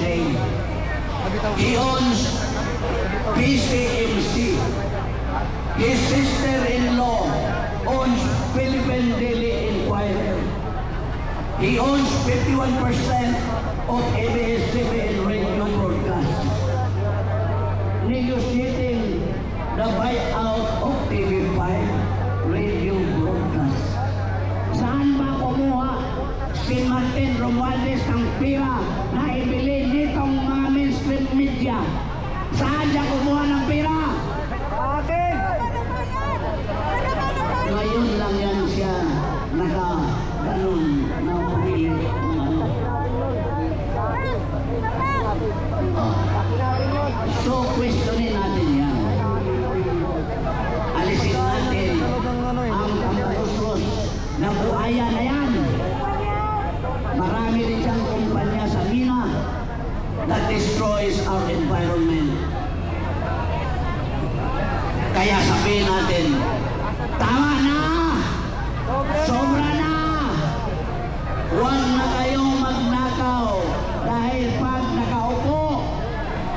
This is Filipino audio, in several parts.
Lane. He owns PCMC. His sister-in-law owns Philippine Daily Inquirer. He owns 51% of ABS-CBN radio broadcast, negotiating the buyout of TV5 radio broadcast. Saan ba kumuha si Martin Romualdez ng pera na ibili nitong mga mainstream media? Saan siya kumuha ng pera? Akin! Ngayon lang yan siya naka-ganon na pumili ng ano. So, questionin natin yan. Alisin natin ang pambaluslos na buhaya na yan. Marami rin siyang kumpanya sa mina that destroys our environment. Kaya sabihin natin, tama na! Sobra na! Huwag na kayong magnakaw dahil pag nakaupo,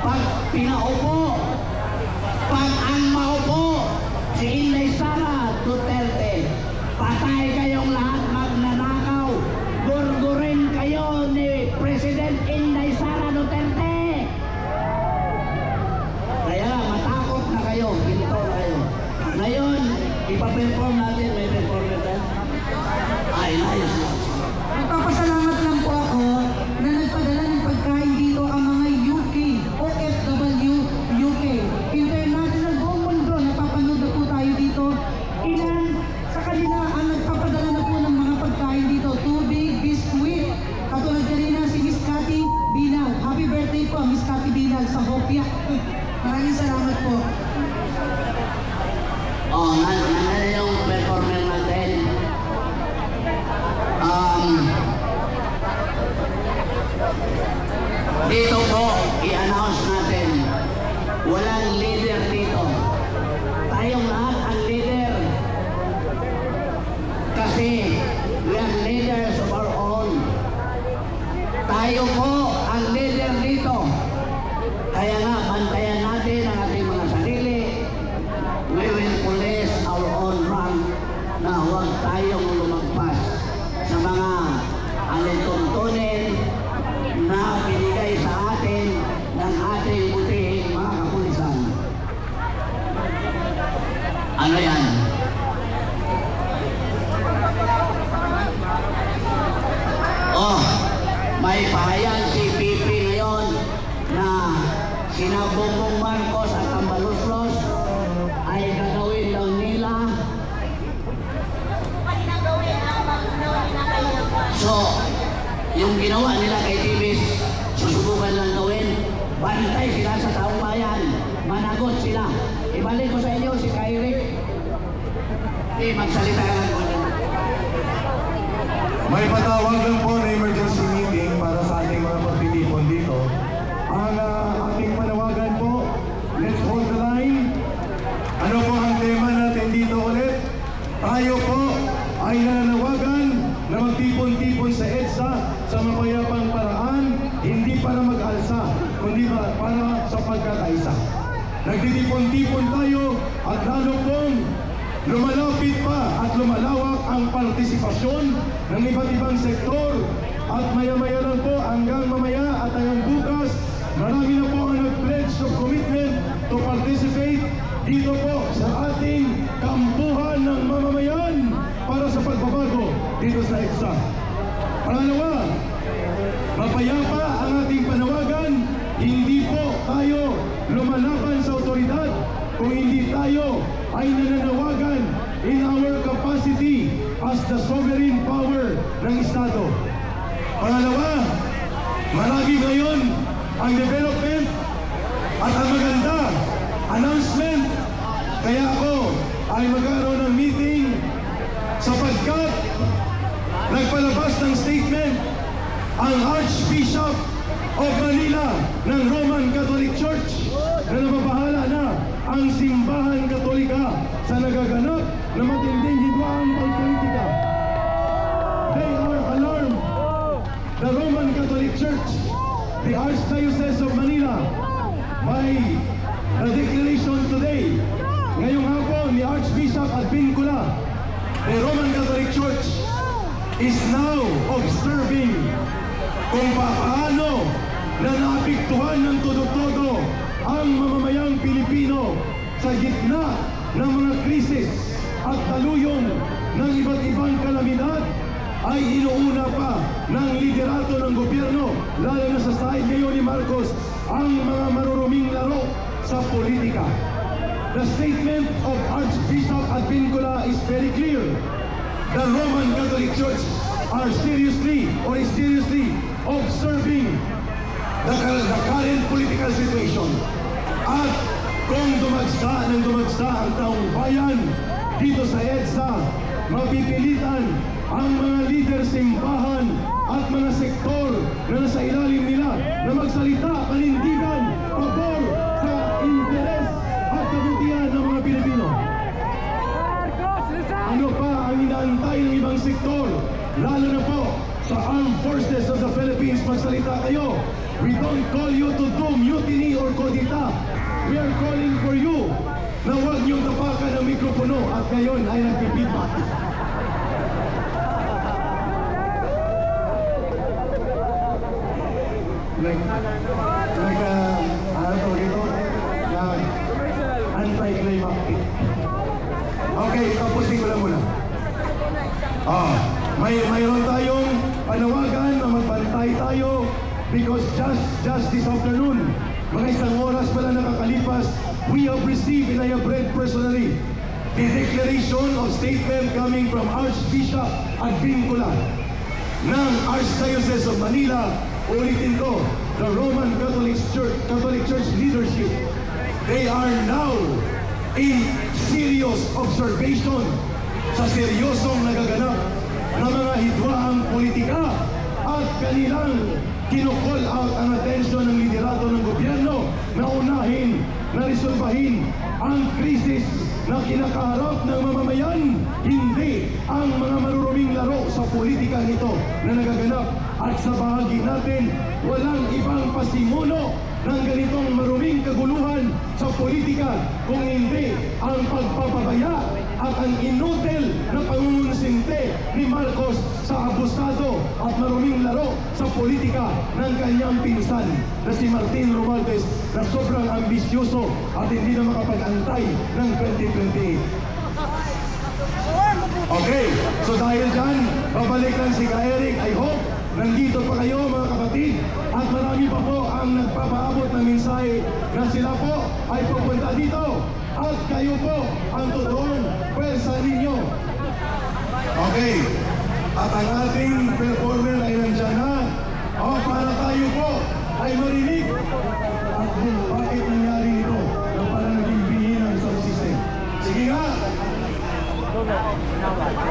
pag pinaupo, pag ang maupo, si Inday Sara Duterte, patay kayong lahat magnanakaw. Gurgurin kayo ni President Inday Sara Duterte. Kaya matakot na kayo, ginto na kayo. Ngayon, ipaperform natin, may performer tayo. Ay, nice. Nagpapasalamat lang po ako na nagpadala ng pagkain dito ang mga UK, OFW UK. International buong mundo, napapanood na po tayo dito. Ilan sa kanila ang nagpapadala na po ng mga pagkain dito. Tubig, biskuit. Katulad kanina si Miss Cathy Binal. Happy birthday po, Miss Cathy Binal sa Hopia. Maraming salamat po. Oh, nandiyan yung performer natin. Dito po, i-announce natin, walang leader dito. Tayong lahat ang leader. Kasi we are leaders of our own. Tayo po ang leader dito. Kaya nga, bantayan natin ang ating mga sarili. We will police our own rank na huwag tayong lumagpas sa mga alituntunin na binigay sa atin ng ating butihing mga kapulisan. Ano yan? Oh, may pahayag si PP ngayon na sina Bongbong Marcos at Tambaluslos ay gagawin daw nila. So, yung ginawa nila kay Tibis, susubukan lang gawin. Bantay sila sa taong bayan. Managot sila. Ibalik ko sa inyo si Kyrie. Magsalita lang ko. May patawag lang po na emergency meeting para sa ating mga pagtitipon dito. Ang ating panawagan po, let's hold the line. Ano po ang tema natin dito ulit? Tayo po ay nananawagan na magtipon-tipon sa EDSA sa mapayapang paraan, hindi para mag-alsa, kundi para sa pagkakaisa. Nagtitipon-tipon tayo at lalo pong lumalapit pa at lumalawak ang partisipasyon ng iba't ibang sektor at maya-maya lang po hanggang mamaya at hanggang bukas, marami na po ang nag-pledge of commitment to participate dito po sa ating kampuhan ng mamamayan para sa pagbabago dito sa EDSA. Pangalawa, mapayapa ang ating panawagan, hindi po tayo lumalaban sa otoridad kung hindi tayo ay nananawagan in our capacity as the sovereign power ng Estado. Pangalawa, marami ngayon ang development at ang maganda announcement. Kaya ako ay magkaroon ng meeting sapagkat nagpalabas ng statement ang Archbishop of Manila ng Roman Catholic Church na nababahala na ang simbahan katolika sa nagaganap na matinding hidwaan pagpolitika. They are alarmed. The Roman Catholic Church, the Archdiocese of Manila by the declaration today, ngayong hapon ni Archbishop Advincula, the Roman Catholic Church is now observing kung paano na naapektuhan ng todo-todo ang mamamayang Pilipino sa gitna ng mga krisis at taluyong ng iba't ibang kalamidad ay inuuna pa ng liderato ng gobyerno, lalo na sa side ngayon ni Marcos, ang mga maruruming laro sa politika. The statement of Archbishop Advincula is very clear. The Roman Catholic Church is seriously observing the current political situation. At kung dumagsa ang taong bayan dito sa EDSA, mapipilitan ang mga leader simbahan at mga sektor na nasa ilalim nila na magsalita panindigan pabor sa interes at kabutihan ng mga Pilipino. Ano pa ang inaantay ng ibang sektor, lalo na po sa Armed Forces of the Philippines? Magsalita kayo. We don't call you to do mutiny or kudita. We are calling for you na huwag niyong tapakan ang mikropono at ngayon ay nagpipidback. Anti-climactic. Okay, tapusin ko lang muna. Mayroon tayong panawagan na magbantay tayo because just this afternoon, mga isang oras pala nakakalipas, we have received and I have read personally the declaration of statement coming from Archbishop Advincula ng Archdiocese of Manila. Ulitin ko, the Roman Catholic Church leadership, they are now in serious observation sa seryosong nagaganap na mga hidwaang politika at kanilang kinukol out ang atensyon ng liderato ng gobyerno na unahin, na resolbahin ang krisis na kinakaharap ng mamamayan, hindi ang mga maruruming laro sa politika nito na nagaganap. At sa bahagi natin, walang ibang pasimuno ng ganitong maruming kaguluhan sa politika kung hindi ang pagpapabaya at ang inutil na pangungunsinte ni Marcos sa abusado at maruming laro sa politika ng kanyang pinsan na si Martin Romualdez na sobrang ambisyoso at hindi na makapag-antay ng 2028. Okay, so dahil dyan, babalik lang si Ka-Eric. I hope nandito pa kayo mga kapatid at marami pa po ang nagpapaabot ng mensahe na sila po ay pupunta dito at kayo po ang totoong pwersa ninyo. Okay, at ang ating performer ay nandyan na para tayo po ay marinig at kung bakit nangyari ito na para naging bihin ng sound system. Sige nga!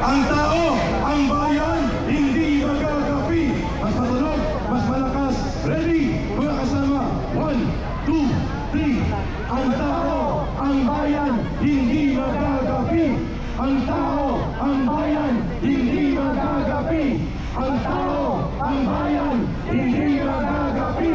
Ang tao, ang bayan, hindi magagapi. Mas matunog, mas malakas. Ready, mga kasama. 1, 2, 3. Ang tao, ang bayan, hindi magagapi. Ang tao, ang bayan, hindi magagapi. Ang tao, ang bayan, hindi magagapi.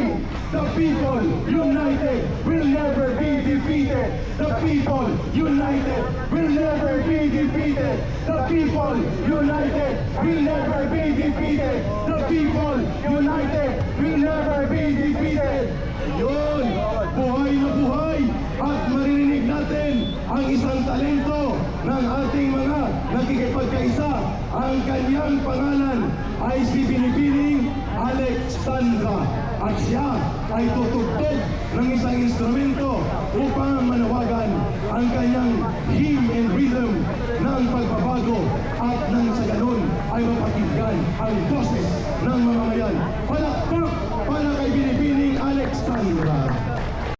The people united will never be defeated. The people united will never be defeated. The people united will never be defeated. The people united will never be defeated. Yun, buhay na buhay at maririnig natin ang isang talento ng ating mga nakikipagkaisa. Ang kanyang pangalan ay si Binibining Alexandra at siya ay tutugtog ng isang instrumento upang manawagan ang kanyang hymn and rhythm ng pagbabago at nang sa ganun ay mapakinggan ang boses ng mamamayan. Palakpak